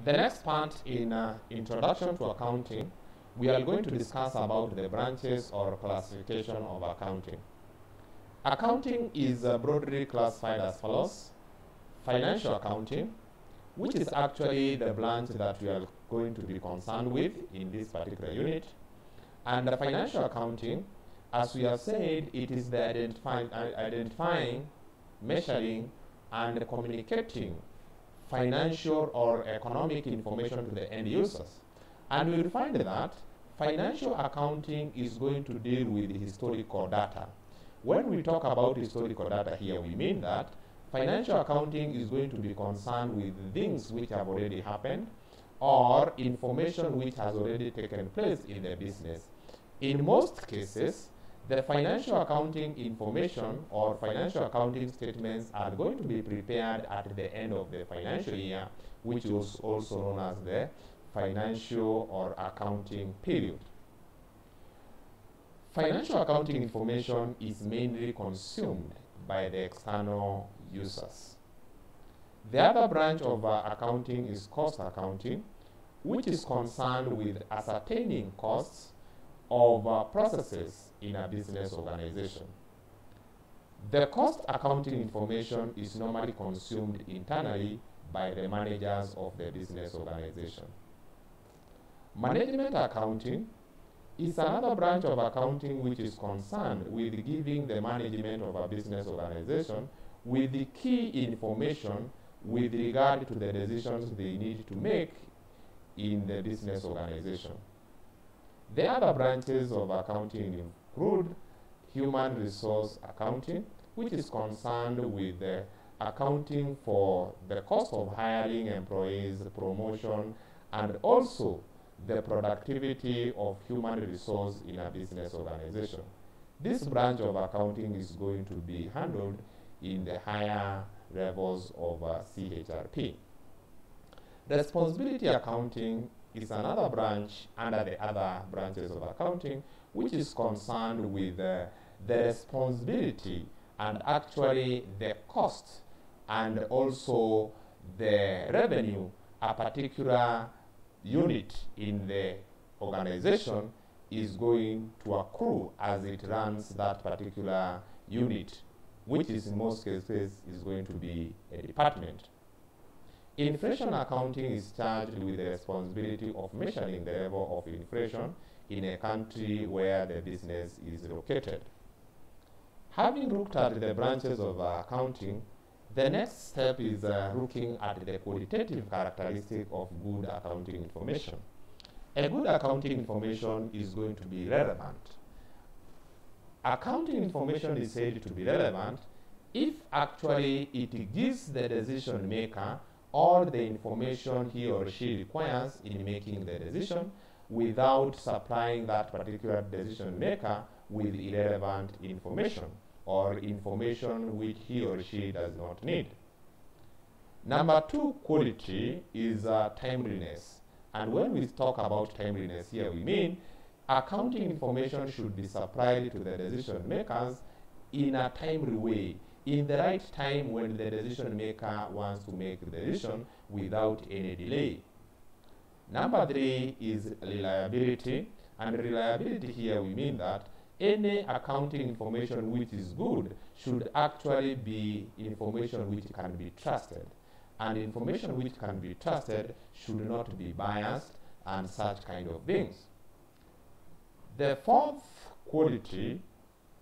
The next part in Introduction to Accounting, we are going to discuss about the branches or classification of accounting. Accounting is broadly classified as follows: financial accounting, which is actually the branch that we are going to be concerned with in this particular unit. And the financial accounting, as we have said, it is the identifying, measuring, and communicating financial or economic information to the end users. And we will find that financial accounting is going to deal with historical data. When we talk about historical data here, we mean that financial accounting is going to be concerned with things which have already happened or information which has already taken place in the business. In most cases, the financial accounting information or financial accounting statements are going to be prepared at the end of the financial year, which is also known as the financial or accounting period. Financial accounting information is mainly consumed by the external users. The other branch of accounting is cost accounting, which is concerned with ascertaining costs of processes in a business organization. The cost accounting information is normally consumed internally by the managers of the business organization. Management accounting is another branch of accounting which is concerned with giving the management of a business organization with the key information with regard to the decisions they need to make in the business organization. The other branches of accounting include human resource accounting, which is concerned with the accounting for the cost of hiring employees, promotion, and also the productivity of human resource in a business organization. This branch of accounting is going to be handled in the higher levels of CHRP. Responsibility accounting is another branch under the other branches of accounting, which is concerned with the responsibility and actually the cost and also the revenue a particular unit in the organization is going to accrue as it runs that particular unit, which is in most cases is going to be a department. Inflation accounting is charged with the responsibility of measuring the level of inflation in a country where the business is located. Having looked at the branches of accounting, the next step is looking at the qualitative characteristic of good accounting information. A good accounting information is going to be relevant. Accounting information is said to be relevant if actually it gives the decision maker all the information he or she requires in making the decision without supplying that particular decision maker with irrelevant information or information which he or she does not need. Number two quality is timeliness. And when we talk about timeliness here, we mean accounting information should be supplied to the decision makers in a timely way, in the right time when the decision maker wants to make the decision without any delay. Number three is reliability. And reliability here, we mean that any accounting information which is good should actually be information which can be trusted. And information which can be trusted should not be biased and such kind of things. The fourth quality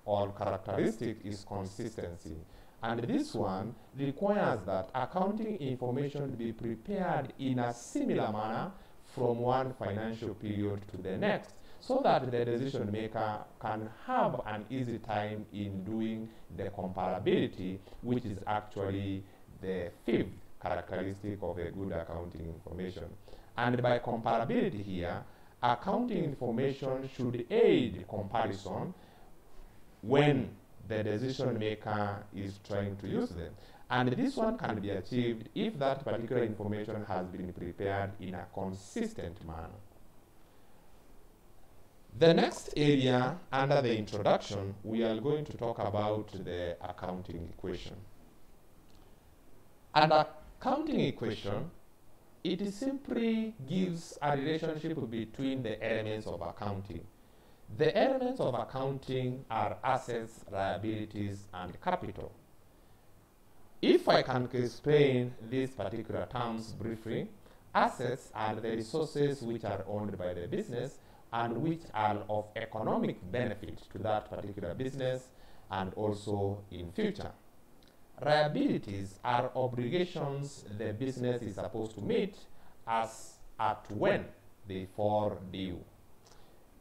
or characteristic is consistency. And this one requires that accounting information be prepared in a similar manner from one financial period to the next, so that the decision maker can have an easy time in doing the comparability, which is actually the fifth characteristic of a good accounting information. And by comparability here, accounting information should aid comparison when the decision maker is trying to use them. And this one can be achieved if that particular information has been prepared in a consistent manner. The next area under the introduction, we are going to talk about the accounting equation. An accounting equation it simply gives a relationship between the elements of accounting. The elements of accounting are assets, liabilities, and capital. If I can explain these particular terms briefly, assets are the resources which are owned by the business and which are of economic benefit to that particular business and also in future. Liabilities are obligations the business is supposed to meet as at when they fall due.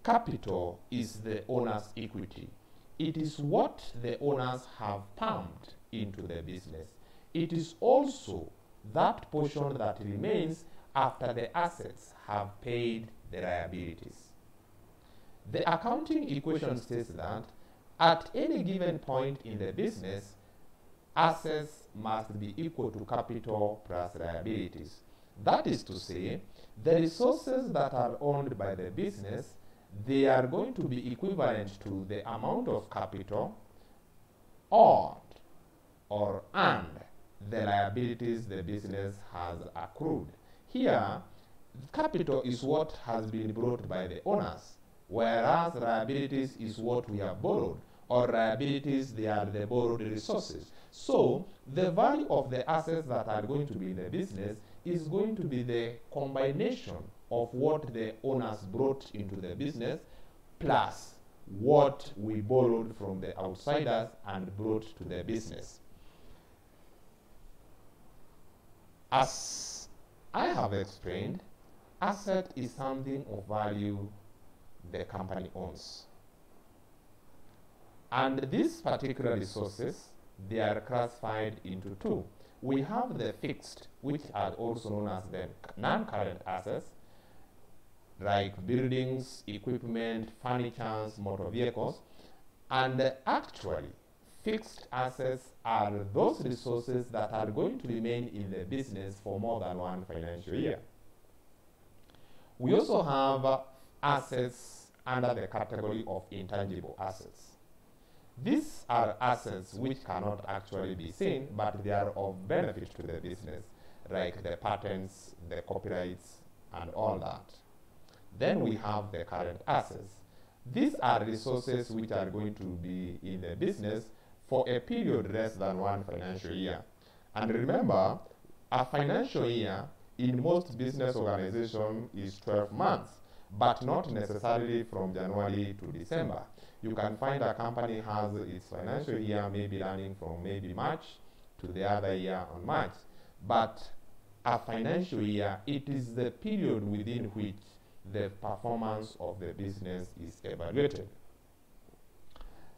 Capital is the owner's equity. It is what the owners have pumped into the business. It is also that portion that remains after the assets have paid the liabilities. The accounting equation says that at any given point in the business, assets must be equal to capital plus liabilities. That is to say, the resources that are owned by the business, they are going to be equivalent to the amount of capital or earned the liabilities the business has accrued. Here, capital is what has been brought by the owners, whereas liabilities is what we have borrowed, or liabilities, they are the borrowed resources. So the value of the assets that are going to be in the business is going to be the combination of what the owners brought into the business plus what we borrowed from the outsiders and brought to the business. As I have explained, asset is something of value the company owns. And these particular resources, they are classified into two. We have the fixed, which are also known as the non-current assets, like buildings, equipment, furniture, motor vehicles. And actually, fixed assets are those resources that are going to remain in the business for more than one financial year. We also have assets under the category of intangible assets. These are assets which cannot actually be seen, but they are of benefit to the business, like the patents, the copyrights, and all that. Then we have the current assets. These are resources which are going to be in the business for a period less than one financial year. And remember, a financial year in most business organizations is 12 months, but not necessarily from January to December. You can find a company has its financial year maybe running from maybe March to the other year on March. But a financial year, it is the period within which the performance of the business is evaluated.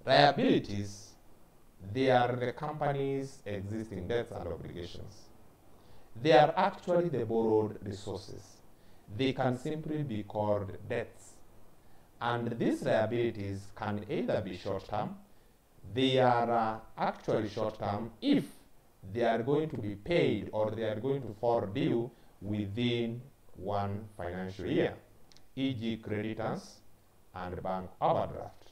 Liabilities, they are the company's existing debts and obligations. They are actually the borrowed resources. They can simply be called debts. And these liabilities can either be short-term, they are actually short-term if they are going to be paid or they are going to fall due within one financial year, e.g. creditors and bank overdraft.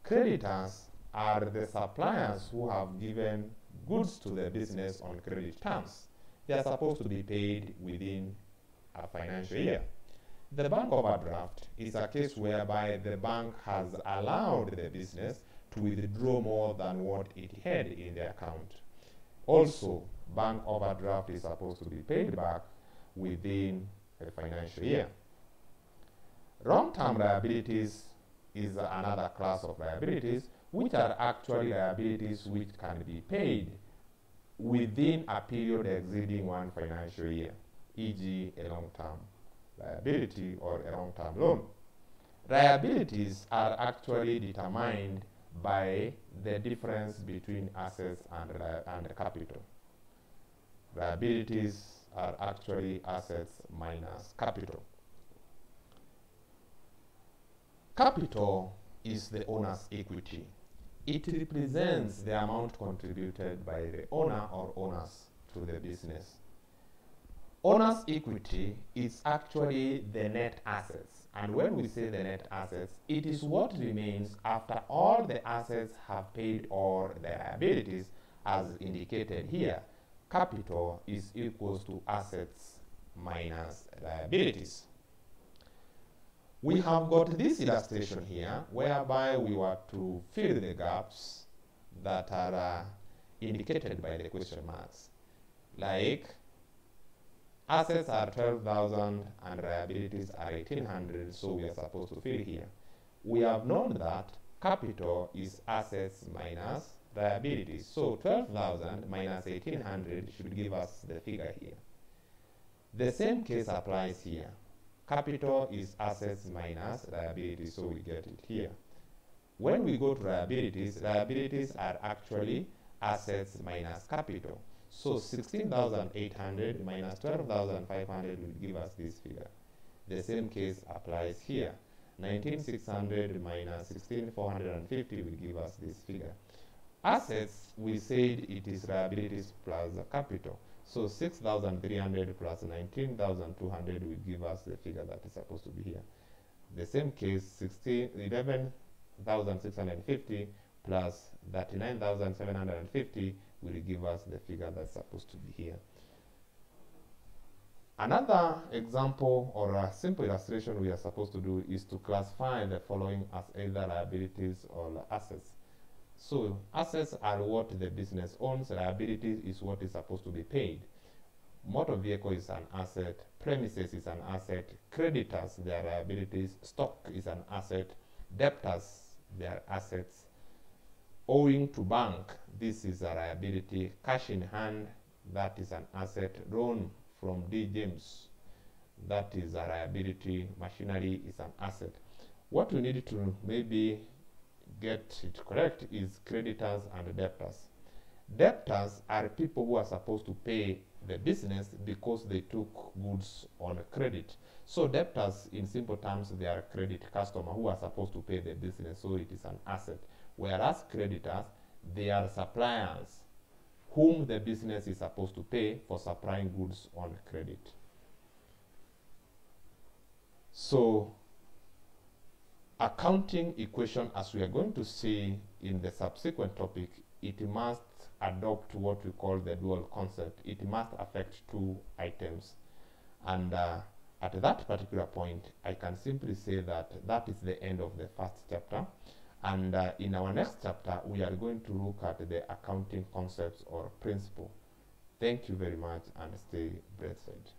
Creditors are the suppliers who have given goods to the business on credit terms. They are supposed to be paid within a financial year. The bank overdraft is a case whereby the bank has allowed the business to withdraw more than what it had in the account. Also, bank overdraft is supposed to be paid back within a financial year. Long-term liabilities is another class of liabilities, which are actually liabilities which can be paid within a period exceeding one financial year, e.g. a long-term liability or a long-term loan. Liabilities are actually determined by the difference between assets and capital. Liabilities are actually assets minus capital. Capital is the owner's equity. It represents the amount contributed by the owner or owners to the business. Owner's equity is actually the net assets. And when we say the net assets, it is what remains after all the assets have paid all the liabilities as indicated here. Capital is equals to assets minus liabilities. We have got this illustration here whereby we were to fill the gaps that are indicated by the question marks. Like assets are 12,000 and liabilities are 1,800, so we are supposed to fill here. We have known that capital is assets minus liabilities. So 12,000 minus 1,800 should give us the figure here. The same case applies here. Capital is assets minus liabilities, so we get it here. When we go to liabilities, liabilities are actually assets minus capital. So 16,800 minus 12,500 will give us this figure. The same case applies here. 19,600 minus 16,450 will give us this figure. Assets, we said it is liabilities plus capital. So 6,300 plus 19,200 will give us the figure that is supposed to be here. The same case, 11,650 plus 39,750 will give us the figure that's supposed to be here. Another example or a simple illustration we are supposed to do is to classify the following as either liabilities or assets. So assets are what the business owns, liabilities is what is supposed to be paid. Motor vehicle is an asset, premises is an asset, creditors, their liabilities, stock is an asset, debtors, their assets, owing to bank, this is a liability, cash in hand, that is an asset, loan from D. James, that is a liability, machinery is an asset. What we need to maybe get it correct is creditors and debtors. Debtors are people who are supposed to pay the business because they took goods on credit. So debtors, in simple terms, they are credit customer who are supposed to pay the business, so it is an asset. Whereas creditors, they are suppliers whom the business is supposed to pay for supplying goods on credit. So accounting equation, as we are going to see in the subsequent topic, it must adopt what we call the dual concept. It must affect two items. And at that particular point, I can simply say that that is the end of the first chapter. And in our next chapter, we are going to look at the accounting concepts or principle. Thank you very much and stay blessed.